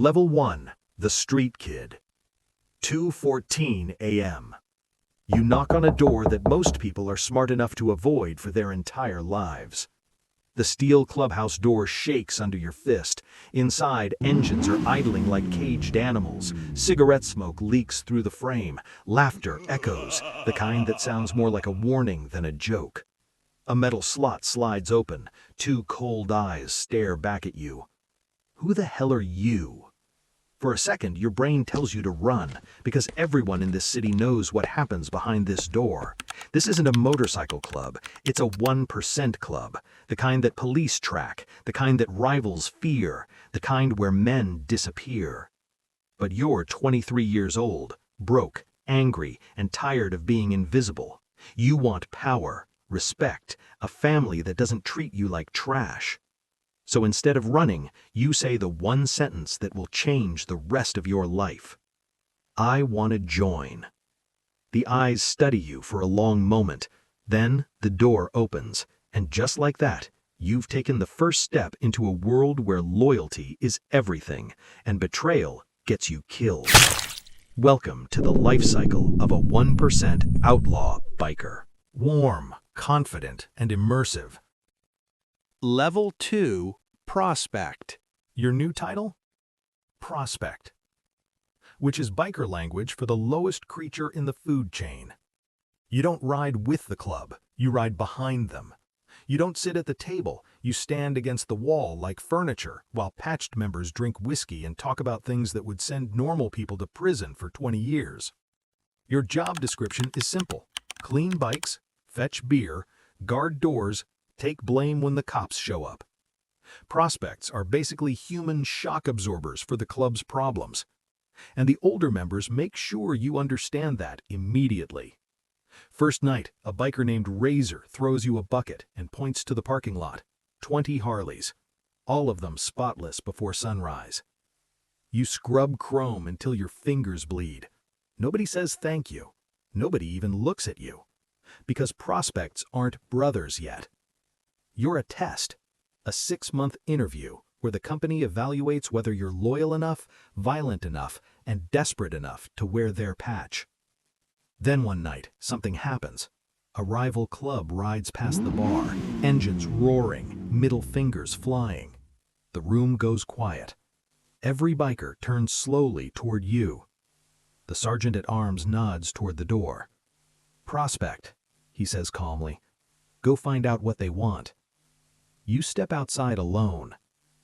Level 1, the street kid. 2:14 a.m. You knock on a door that most people are smart enough to avoid for their entire lives. The steel clubhouse door shakes under your fist. Inside, engines are idling like caged animals. Cigarette smoke leaks through the frame. Laughter echoes, the kind that sounds more like a warning than a joke. A metal slot slides open. Two cold eyes stare back at you. Who the hell are you? For a second, your brain tells you to run, because everyone in this city knows what happens behind this door. This isn't a motorcycle club, it's a 1% club, the kind that police track, the kind that rivals fear, the kind where men disappear. But you're 23 years old, broke, angry, and tired of being invisible. You want power, respect, a family that doesn't treat you like trash. So instead of running, you say the one sentence that will change the rest of your life. I want to join. The eyes study you for a long moment. Then the door opens, and just like that, you've taken the first step into a world where loyalty is everything, and betrayal gets you killed. Welcome to the life cycle of a 1% outlaw biker. Warm, confident, and immersive. Level 2, Prospect. Your new title? Prospect, which is biker language for the lowest creature in the food chain. You don't ride with the club, you ride behind them. You don't sit at the table, you stand against the wall like furniture while patched members drink whiskey and talk about things that would send normal people to prison for 20 years. Your job description is simple: clean bikes, fetch beer, guard doors, take blame when the cops show up. Prospects are basically human shock absorbers for the club's problems. And the older members make sure you understand that immediately. First night, a biker named Razor throws you a bucket and points to the parking lot. 20 Harleys, all of them spotless before sunrise. You scrub chrome until your fingers bleed. Nobody says thank you. Nobody even looks at you. Because prospects aren't brothers yet. You're a test, a 6-month interview where the company evaluates whether you're loyal enough, violent enough, and desperate enough to wear their patch. Then one night, something happens. A rival club rides past the bar, engines roaring, middle fingers flying. The room goes quiet. Every biker turns slowly toward you. The sergeant-at-arms nods toward the door. Prospect, he says calmly. Go find out what they want. You step outside alone.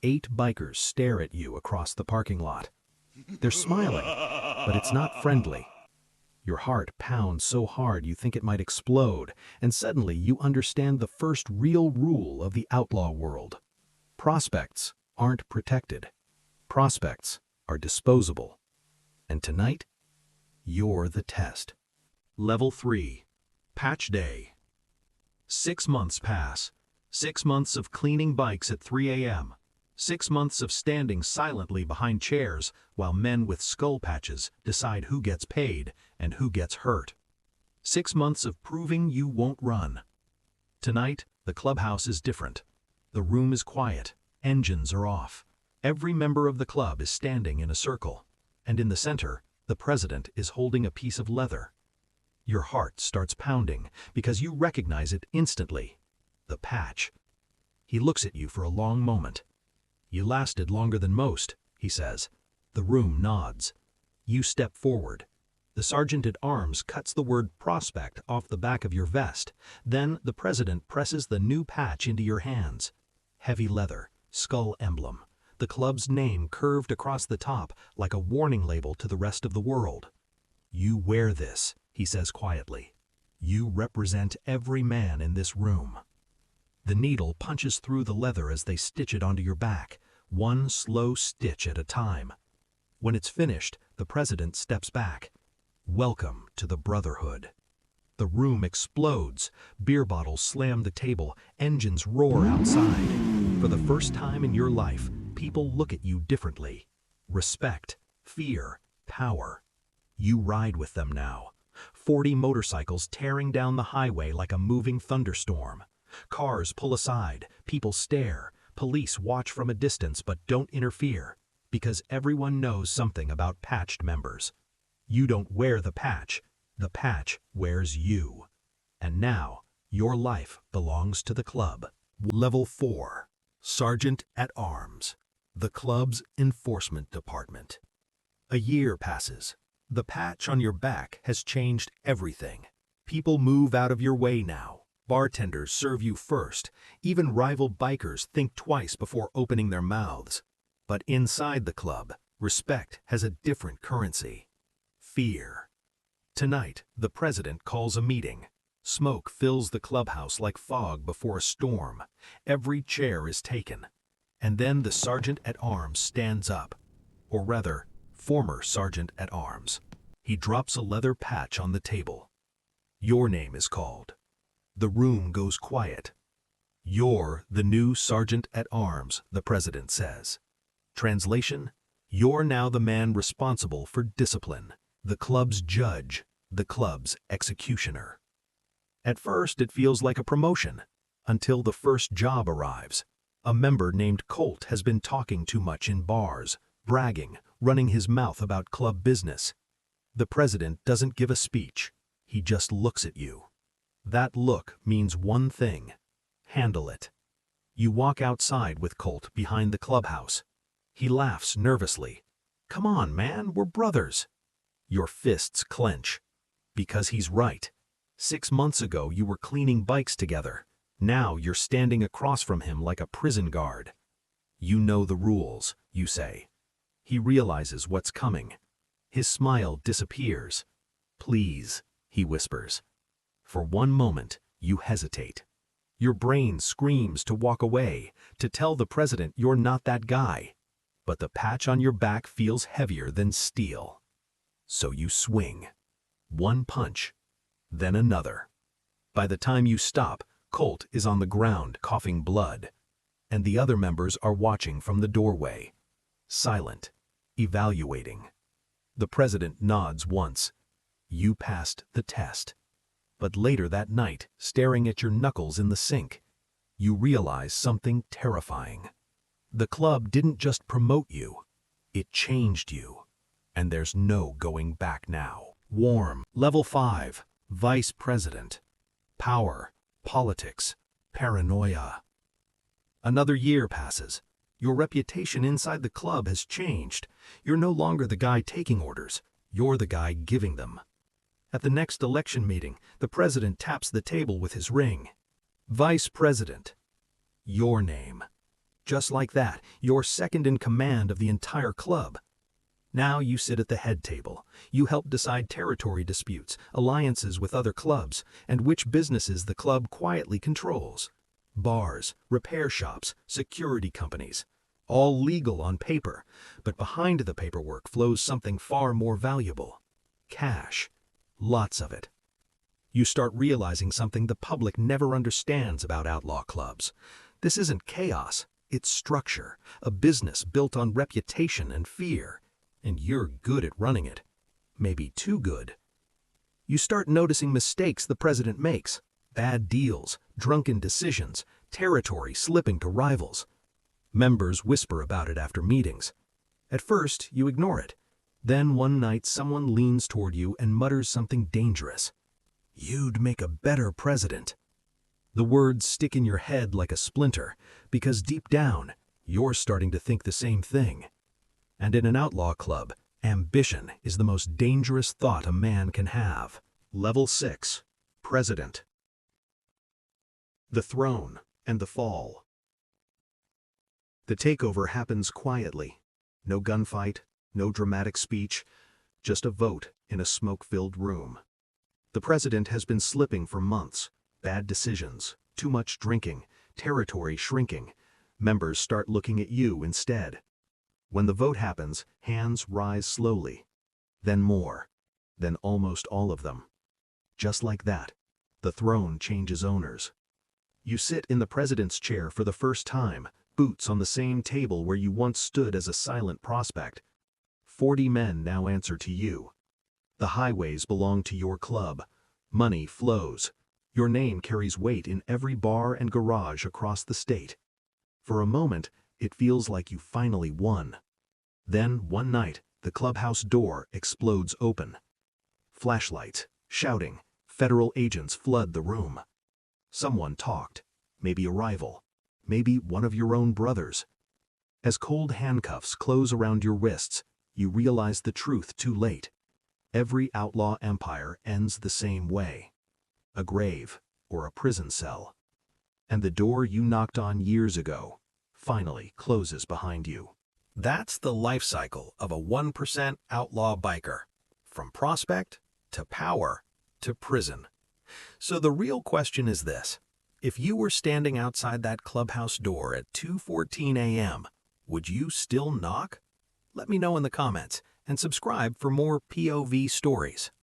8 bikers stare at you across the parking lot. They're smiling, but it's not friendly. Your heart pounds so hard you think it might explode, and suddenly you understand the first real rule of the outlaw world. Prospects aren't protected. Prospects are disposable. And tonight, you're the test. Level 3, Patch Day. 6 months pass. 6 months of cleaning bikes at 3 a.m. 6 months of standing silently behind chairs while men with skull patches decide who gets paid and who gets hurt. 6 months of proving you won't run. Tonight, the clubhouse is different. The room is quiet. Engines are off. Every member of the club is standing in a circle. And in the center, the president is holding a piece of leather. Your heart starts pounding because you recognize it instantly. The patch. He looks at you for a long moment. You lasted longer than most, he says. The room nods. You step forward. The sergeant-at-arms cuts the word prospect off the back of your vest. Then the president presses the new patch into your hands. Heavy leather, skull emblem. The club's name curved across the top like a warning label to the rest of the world. You wear this, he says quietly. You represent every man in this room. The needle punches through the leather as they stitch it onto your back, one slow stitch at a time. When it's finished, the president steps back. Welcome to the Brotherhood. The room explodes. Beer bottles slam the table. Engines roar outside. For the first time in your life, people look at you differently. Respect, fear, power. You ride with them now. 40 motorcycles tearing down the highway like a moving thunderstorm. Cars pull aside, people stare, police watch from a distance but don't interfere. Because everyone knows something about patched members. You don't wear the patch wears you. And now, your life belongs to the club. Level 4. Sergeant at Arms. The club's enforcement department. A year passes. The patch on your back has changed everything. People move out of your way now. Bartenders serve you first. Even rival bikers think twice before opening their mouths. But inside the club, respect has a different currency. Fear. Tonight, the president calls a meeting. Smoke fills the clubhouse like fog before a storm. Every chair is taken. And then the sergeant at arms stands up. Or rather, former sergeant at arms. He drops a leather patch on the table. Your name is called. The room goes quiet. You're the new sergeant at arms, the president says. Translation: you're now the man responsible for discipline, the club's judge, the club's executioner. At first, it feels like a promotion, until the first job arrives. A member named Colt has been talking too much in bars, bragging, running his mouth about club business. The president doesn't give a speech. He just looks at you. That look means one thing: handle it. You walk outside with Colt behind the clubhouse. He laughs nervously. Come on, man, we're brothers. Your fists clench. Because he's right. 6 months ago, you were cleaning bikes together. Now you're standing across from him like a prison guard. You know the rules, you say. He realizes what's coming. His smile disappears. Please, he whispers. For one moment, you hesitate. Your brain screams to walk away, to tell the president you're not that guy. But the patch on your back feels heavier than steel. So you swing. One punch, then another. By the time you stop, Colt is on the ground coughing blood, and the other members are watching from the doorway, silent, evaluating. The president nods once. You passed the test. But later that night, staring at your knuckles in the sink, you realize something terrifying. The club didn't just promote you, it changed you. And there's no going back now. Warm. Level 5. Vice President. Power, politics, paranoia. Another year passes. Your reputation inside the club has changed. You're no longer the guy taking orders. You're the guy giving them. At the next election meeting, the president taps the table with his ring. Vice President. Your name. Just like that, you're second in command of the entire club. Now you sit at the head table. You help decide territory disputes, alliances with other clubs, and which businesses the club quietly controls. Bars, repair shops, security companies. All legal on paper, but behind the paperwork flows something far more valuable. Cash. Lots of it. You start realizing something the public never understands about outlaw clubs. This isn't chaos, it's structure, a business built on reputation and fear. And you're good at running it. Maybe too good. You start noticing mistakes the president makes. Bad deals, drunken decisions, territory slipping to rivals. Members whisper about it after meetings. At first, you ignore it. Then one night someone leans toward you and mutters something dangerous. You'd make a better president. The words stick in your head like a splinter, because deep down, you're starting to think the same thing. And in an outlaw club, ambition is the most dangerous thought a man can have. Level 6. President. The throne and the fall. The takeover happens quietly. No gunfight, no dramatic speech, just a vote in a smoke-filled room. The president has been slipping for months. Bad decisions, too much drinking, territory shrinking. Members start looking at you instead. When the vote happens, hands rise slowly. Then more. Then almost all of them. Just like that, the throne changes owners. You sit in the president's chair for the first time, boots on the same table where you once stood as a silent prospect. 40 men now answer to you. The highways belong to your club. Money flows. Your name carries weight in every bar and garage across the state. For a moment, it feels like you finally won. Then, one night, the clubhouse door explodes open. Flashlights, shouting, federal agents flood the room. Someone talked, maybe a rival, maybe one of your own brothers. As cold handcuffs close around your wrists, you realize the truth too late. Every outlaw empire ends the same way: a grave or a prison cell. And the door you knocked on years ago finally closes behind you. That's the life cycle of a 1% outlaw biker, from prospect to power to prison. So the real question is this: if you were standing outside that clubhouse door at 2:14 a.m., would you still knock? Let me know in the comments and subscribe for more POV stories.